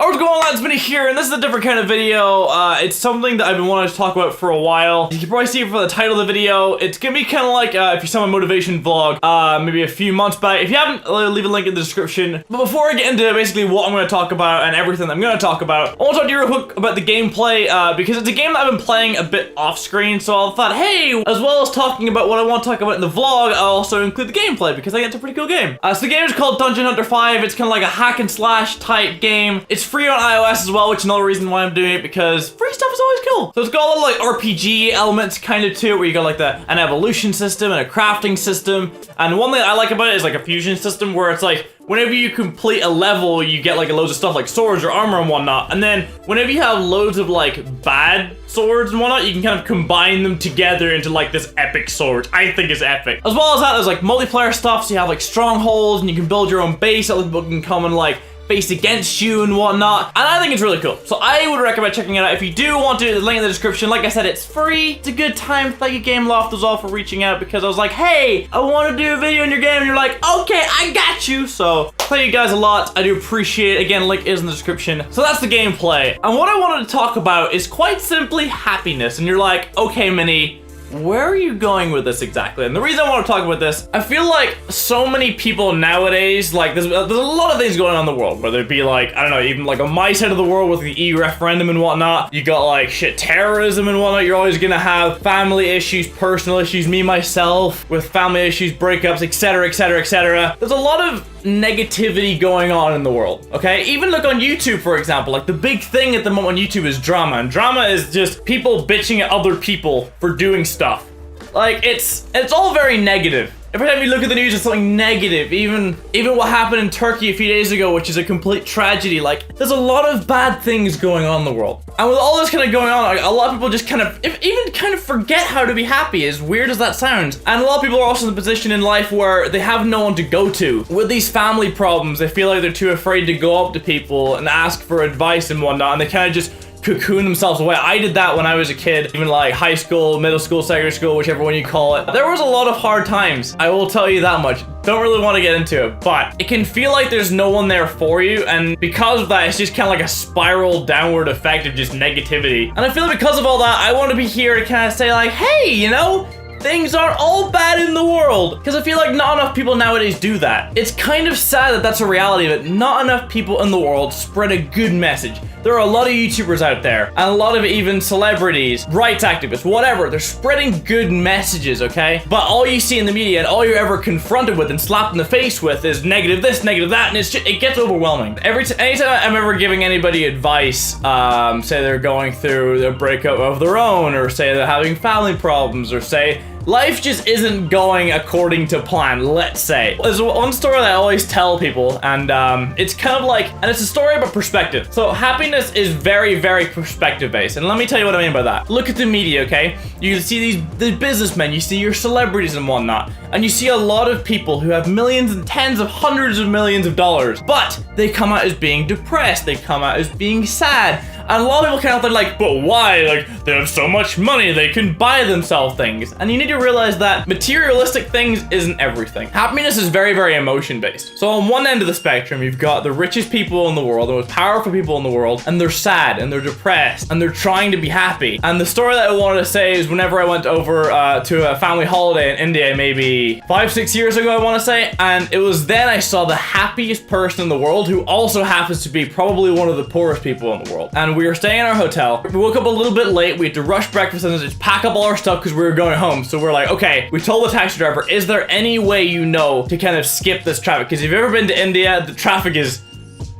What's going on, lads? Vinny here, and this is a different kind of video. It's something that I've been wanting to talk about for a while. You can probably see it from the title of the video. It's gonna be kind of like if you saw my motivation vlog, maybe a few months back. If you haven't, leave a link in the description. But before I get into basically what I'm gonna talk about and everything I'm gonna talk about, I want to talk to you real quick about the gameplay, because it's a game that I've been playing a bit off screen. So I thought, hey, as well as talking about what I want to talk about in the vlog, I'll also include the gameplay because I think it's a pretty cool game. So the game is called Dungeon Hunter 5. It's kind of like a hack and slash type game. It's free on iOS as well, which is another reason why I'm doing it, because free stuff is always cool. So it's got a lot of like RPG elements kind of to it, where you got like an evolution system and a crafting system. And one thing I like about it is like a fusion system, where it's like whenever you complete a level, you get like loads of stuff like swords or armor and whatnot. And then whenever you have loads of like bad swords and whatnot, you can kind of combine them together into like this epic sword. I think is epic. As well as that, there's like multiplayer stuff, so you have like strongholds and you can build your own base that people can come and like face against you and whatnot, and I think it's really cool. So I would recommend checking it out if you do want to. The link in the description. Like I said, it's free. It's a good time. Thank you, Gameloft, as well, for reaching out, because I was like, hey, I want to do a video in your game, and you're like, okay, I got you. So thank you guys a lot. I do appreciate it. Again, link is in the description. So that's the gameplay, and what I wanted to talk about is quite simply happiness. And you're like, okay, Minnie, where are you going with this exactly? And the reason I want to talk about this, I feel like so many people nowadays, like there's a lot of things going on in the world, whether it be like, I don't know, even like on my side of the world with the EU referendum and whatnot, you got like shit, terrorism and whatnot. You're always gonna have family issues, personal issues, me, myself, with family issues, breakups, etc, etc, etc. There's a lot of negativity going on in the world, okay? Even look on YouTube, for example. Like the big thing at the moment on YouTube is drama, and drama is just people bitching at other people for doing stuff. Like it's all very negative. Every time you look at the news, it's something negative. Even what happened in Turkey a few days ago, which is a complete tragedy. Like, there's a lot of bad things going on in the world. And with all this kind of going on, like, a lot of people just kind of forget how to be happy, as weird as that sounds. And a lot of people are also in a position in life where they have no one to go to. With these family problems, they feel like they're too afraid to go up to people and ask for advice and whatnot, and they kind of just cocoon themselves away. I did that when I was a kid, even like high school, middle school, secondary school, whichever one you call it. There was a lot of hard times, I will tell you that much. Don't really want to get into it, but it can feel like there's no one there for you, and because of that, it's just kind of like a spiral downward effect of just negativity. And I feel like because of all that, I want to be here to kind of say like, hey, you know, things aren't all bad in the world. Because I feel like not enough people nowadays do that. It's kind of sad that that's a reality, but not enough people in the world spread a good message. There are a lot of YouTubers out there, and a lot of even celebrities, rights activists, whatever. They're spreading good messages, okay? But all you see in the media and all you're ever confronted with and slapped in the face with is negative this, negative that, and it gets overwhelming. Anytime I'm ever giving anybody advice, say they're going through a breakup of their own, or say they're having family problems, or say life just isn't going according to plan, let's say. There's one story that I always tell people, and it's kind of like, and it's a story about perspective. So happiness is very, very perspective based, and let me tell you what I mean by that. Look at the media, okay? You see these businessmen, you see your celebrities and whatnot, and you see a lot of people who have millions and tens of hundreds of millions of dollars, but they come out as being depressed, they come out as being sad. And a lot of people kind of think like, but why? Like, they have so much money, they can buy themselves things. And you need to realize that materialistic things isn't everything. Happiness is very, very emotion based. So on one end of the spectrum, you've got the richest people in the world, the most powerful people in the world, and they're sad, and they're depressed, and they're trying to be happy. And the story that I wanted to say is whenever I went over to a family holiday in India, maybe 5-6 years ago, I want to say, and it was then I saw the happiest person in the world, who also happens to be probably one of the poorest people in the world. And we were staying in our hotel. We woke up a little bit late. We had to rush breakfast and just pack up all our stuff because we were going home. So we're like, okay, we told the taxi driver, is there any way you know to kind of skip this traffic? Because if you've ever been to India, the traffic is,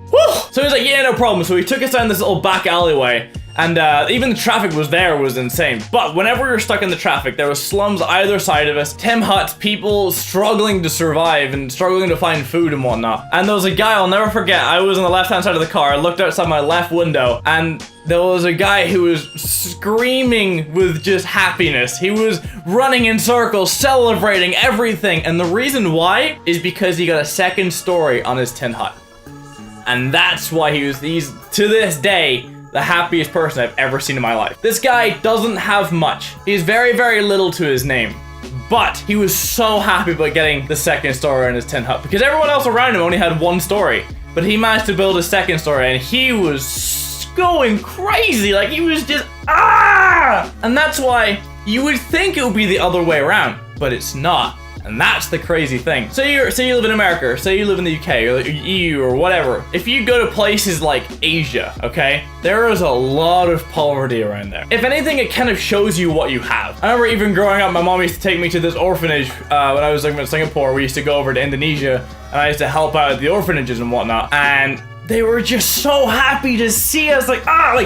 whew! So he was like, yeah, no problem. So he took us down this little back alleyway. And even the traffic was insane. But whenever we were stuck in the traffic, there was slums either side of us, Tim huts, people struggling to survive and struggling to find food and whatnot. And there was a guy, I'll never forget, I was on the left-hand side of the car, I looked outside my left window, and there was a guy who was screaming with just happiness. He was running in circles, celebrating everything. And the reason why is because he got a second story on his tin hut. And that's why he's to this day, the happiest person I've ever seen in my life. This guy doesn't have much. He has very, very little to his name. But he was so happy about getting the second story in his tin hut because everyone else around him only had one story. but he managed to build a second story, and he was going crazy. Like, he was just, And that's why you would think it would be the other way around, but it's not. And that's the crazy thing. Say you live in America, or say you live in the UK, or the EU, or whatever. If you go to places like Asia, okay, there is a lot of poverty around there. If anything, it kind of shows you what you have. I remember even growing up, my mom used to take me to this orphanage when I was living in Singapore. We used to go over to Indonesia, and I used to help out at the orphanages and whatnot. And they were just so happy to see us, like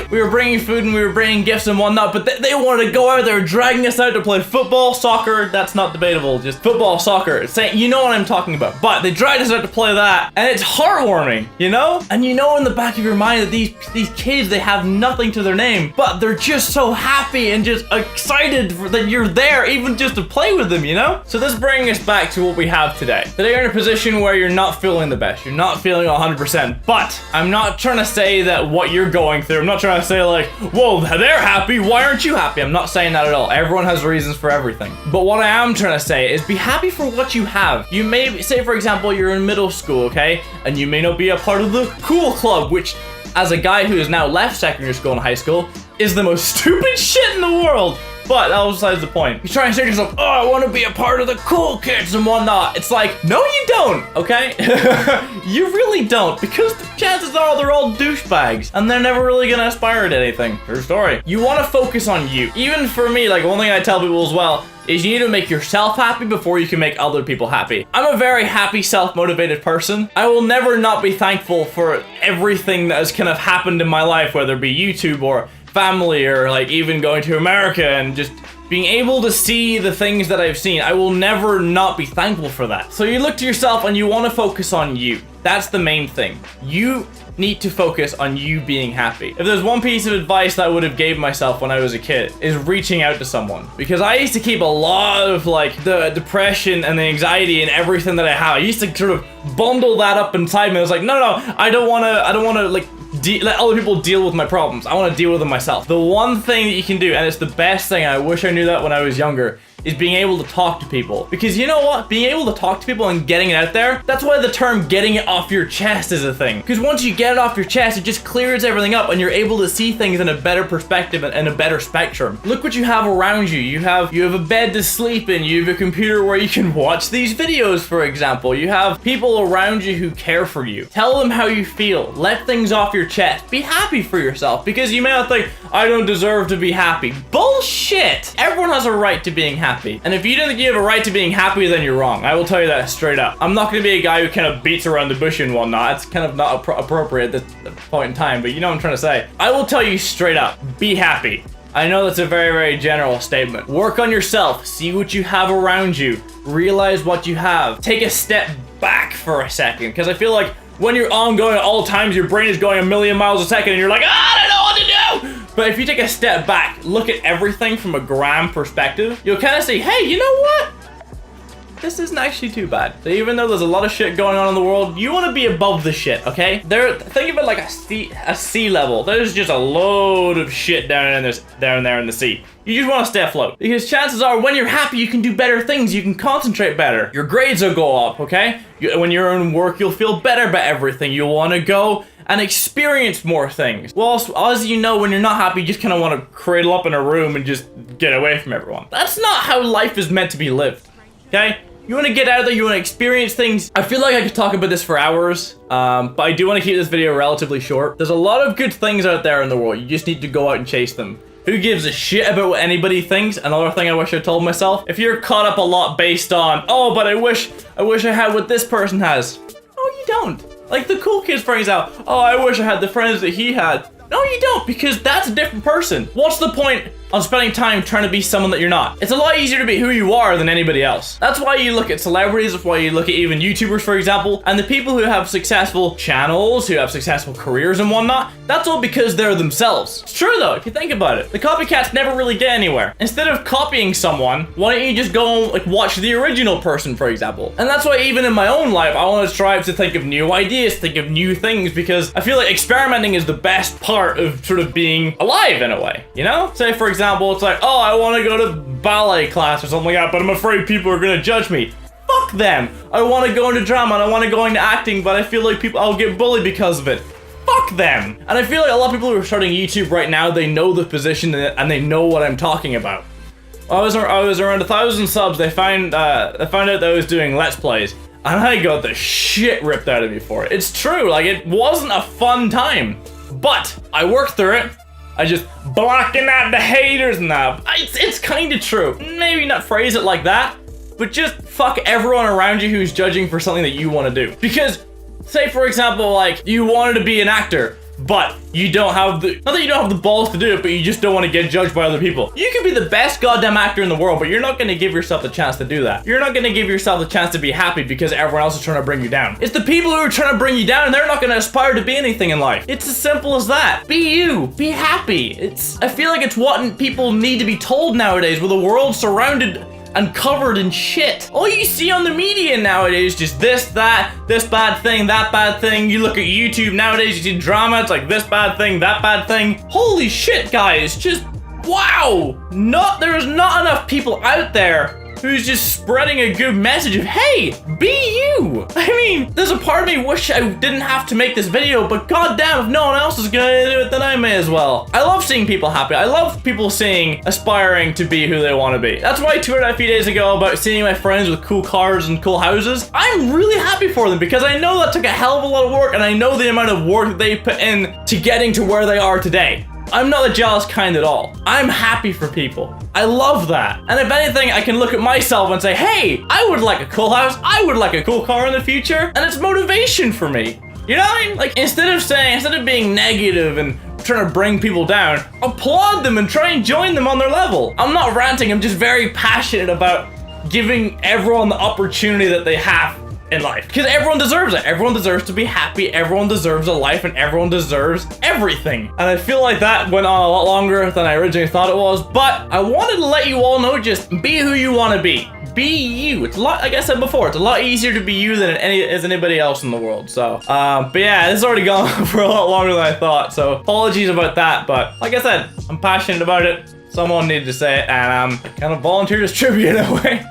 we were bringing food and we were bringing gifts and whatnot, but they wanted to go out there, dragging us out to play football, soccer. That's not debatable, just football, soccer. Saying, you know what I'm talking about. But they dragged us out to play that, and it's heartwarming, you know? And you know in the back of your mind that these kids, they have nothing to their name, but they're just so happy and just excited that you're there, even just to play with them, you know? So this brings us back to what we have today. Today you're in a position where you're not feeling the best. You're not feeling 100%, but I'm not trying to say that what you're going through, I'm not trying to say like, whoa, they're happy, why aren't you happy? I'm not saying that at all. Everyone has reasons for everything. But what I am trying to say is be happy for what you have. You may, say for example, you're in middle school, okay? And you may not be a part of the cool club, which as a guy who has now left secondary school and high school, is the most stupid shit in the world. But that was besides the point. You try and say to yourself, oh, I want to be a part of the cool kids and whatnot. It's like, no, you don't, okay? You really don't, because the chances are they're all douchebags, and they're never really gonna aspire to anything. True story. You want to focus on you. Even for me, like, one thing I tell people as well is you need to make yourself happy before you can make other people happy. I'm a very happy, self-motivated person. I will never not be thankful for everything that has kind of happened in my life, whether it be YouTube or family, or like even going to America and just being able to see the things that I've seen. I will never not be thankful for that. So you look to yourself and you want to focus on you. That's the main thing. You need to focus on you being happy. If there's one piece of advice that I would have gave myself when I was a kid, is reaching out to someone. Because I used to keep a lot of like the depression and the anxiety and everything that I have. I used to sort of bundle that up inside me. I was like, no, I don't want to like let other people deal with my problems. I want to deal with them myself. The one thing that you can do, and it's the best thing, I wish I knew that when I was younger, is being able to talk to people. Because you know what? Being able to talk to people and getting it out there, that's why the term getting it off your chest is a thing. Because once you get it off your chest, it just clears everything up and you're able to see things in a better perspective and a better spectrum. Look what you have around you. You have a bed to sleep in. You have a computer where you can watch these videos, for example. You have people around you who care for you. Tell them how you feel. Let things off your chest. Be happy for yourself, because you may not think, I don't deserve to be happy. Bullshit! Everyone has a right to being happy. And if you don't think you have a right to being happy, then you're wrong. I will tell you that straight up. I'm not going to be a guy who kind of beats around the bush and whatnot. It's kind of not appropriate at this point in time, but you know what I'm trying to say. I will tell you straight up, be happy. I know that's a very, very general statement. Work on yourself. See what you have around you. Realize what you have. Take a step back for a second, because I feel like when you're ongoing at all times, your brain is going a million miles a second and you're like, I don't know what to do. But if you take a step back, look at everything from a gram perspective, you'll kind of say, hey, you know what? This isn't actually too bad. So even though there's a lot of shit going on in the world, you want to be above the shit, okay? Think of it like a sea level. There's just a load of shit down there in the sea. You just want to stay afloat. Because chances are, when you're happy, you can do better things. You can concentrate better. Your grades will go up, okay? When you're in work, you'll feel better about everything. You'll want to go and experience more things. Well, as you know, when you're not happy, you just kind of want to cradle up in a room and just get away from everyone. That's not how life is meant to be lived, okay? You want to get out there, you want to experience things. I feel like I could talk about this for hours, but I do want to keep this video relatively short. There's a lot of good things out there in the world. You just need to go out and chase them. Who gives a shit about what anybody thinks? Another thing I wish I told myself. If you're caught up a lot based on, oh, but I wish I had what this person has. No, you don't. Like the cool kids brings out, oh, I wish I had the friends that he had. No, you don't, because that's a different person. What's the point on spending time trying to be someone that you're not? It's a lot easier to be who you are than anybody else. That's why you look at celebrities, that's why you look at even YouTubers, for example, and the people who have successful channels, who have successful careers and whatnot, that's all because they're themselves. It's true though, if you think about it. The copycats never really get anywhere. Instead of copying someone, why don't you just go and like watch the original person, for example? And that's why even in my own life, I want to strive to think of new ideas, think of new things, because I feel like experimenting is the best part of sort of being alive in a way, you know? Say for example, it's like, oh, I want to go to ballet class or something like that, but I'm afraid people are gonna judge me. Fuck Fuck them. I want to go into drama and I want to go into acting, but I feel like I'll get bullied because of it. Fuck them. And I feel like a lot of people who are starting YouTube right now, they know the position and they know what I'm talking about. I was around 1,000 subs. They found out that I was doing Let's Plays, and I got the shit ripped out of me for it. It's true, like it wasn't a fun time, but I worked through it. I just blocking out the haters and that. It's kind of true. Maybe not phrase it like that, but just fuck everyone around you who's judging for something that you want to do. Because, say for example, like you wanted to be an actor, but you don't have not that you don't have the balls to do it, but you just don't want to get judged by other people. You can be the best goddamn actor in the world, but you're not going to give yourself the chance to do that. You're not going to give yourself the chance to be happy because everyone else is trying to bring you down. It's the people who are trying to bring you down, and they're not going to aspire to be anything in life. It's as simple as that. Be you. Be happy. I feel like it's what people need to be told nowadays, with the world surrounded and covered in shit. All you see on the media nowadays, just this, that, this bad thing, that bad thing. You look at YouTube nowadays, you see drama, it's like this bad thing, that bad thing. Holy shit, guys, just wow. There's not enough people out there who's just spreading a good message of, hey, be you. I mean, there's a part of me wish I didn't have to make this video, but goddamn, if no one else is gonna do it, then I may as well. I love seeing people happy. I love people aspiring to be who they want to be. That's why I tweeted a few days ago about seeing my friends with cool cars and cool houses. I'm really happy for them because I know that took a hell of a lot of work, and I know the amount of work that they put in to getting to where they are today. I'm not the jealous kind at all. I'm happy for people. I love that. And if anything, I can look at myself and say, hey, I would like a cool house. I would like a cool car in the future. And it's motivation for me. You know what I mean? Like, instead of being negative and trying to bring people down, applaud them and try and join them on their level. I'm not ranting. I'm just very passionate about giving everyone the opportunity that they have in life, because everyone deserves it. Everyone deserves to be happy. Everyone deserves a life, and everyone deserves everything. And I feel like that went on a lot longer than I originally thought it was, but I wanted to let you all know, just be who you want to be. Be you. It's a lot, like I said before, it's a lot easier to be you than anybody else in the world. So, but yeah, this has already gone on for a lot longer than I thought. So apologies about that, but like I said, I'm passionate about it. Someone needed to say it, and I kind of volunteered as tribute in a way.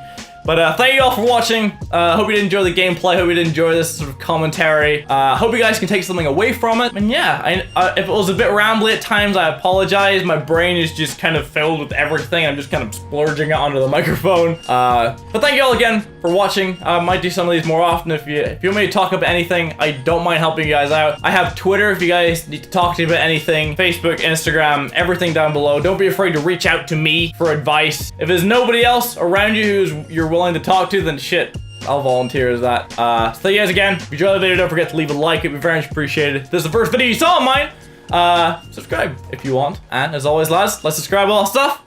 But thank you all for watching. Hope you did enjoy the gameplay. Hope you did enjoy this sort of commentary. Hope you guys can take something away from it. And yeah, if it was a bit rambly at times, I apologize. My brain is just kind of filled with everything. I'm just kind of splurging it onto the microphone. But thank you all again for watching. I might do some of these more often. If you want me to talk about anything, I don't mind helping you guys out. I have Twitter if you guys need to talk to me about anything. Facebook, Instagram, everything down below. Don't be afraid to reach out to me for advice. If there's nobody else around you you're willing to talk to, then shit, I'll volunteer as that. So thank you guys again. If you enjoyed the video, don't forget to leave a like. It'd be very much appreciated. If this is the first video you saw of mine, subscribe if you want. And as always, lads, let's subscribe all that stuff.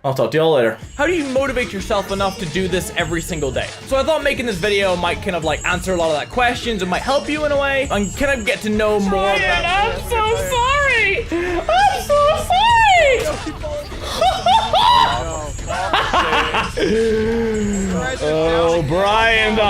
I'll talk to y'all later. How do you motivate yourself enough to do this every single day? So I thought making this video might kind of like answer a lot of that questions. It might help you in a way and kind of get to know more about. I'm so sorry. I'm so sorry. Oh, Brian, the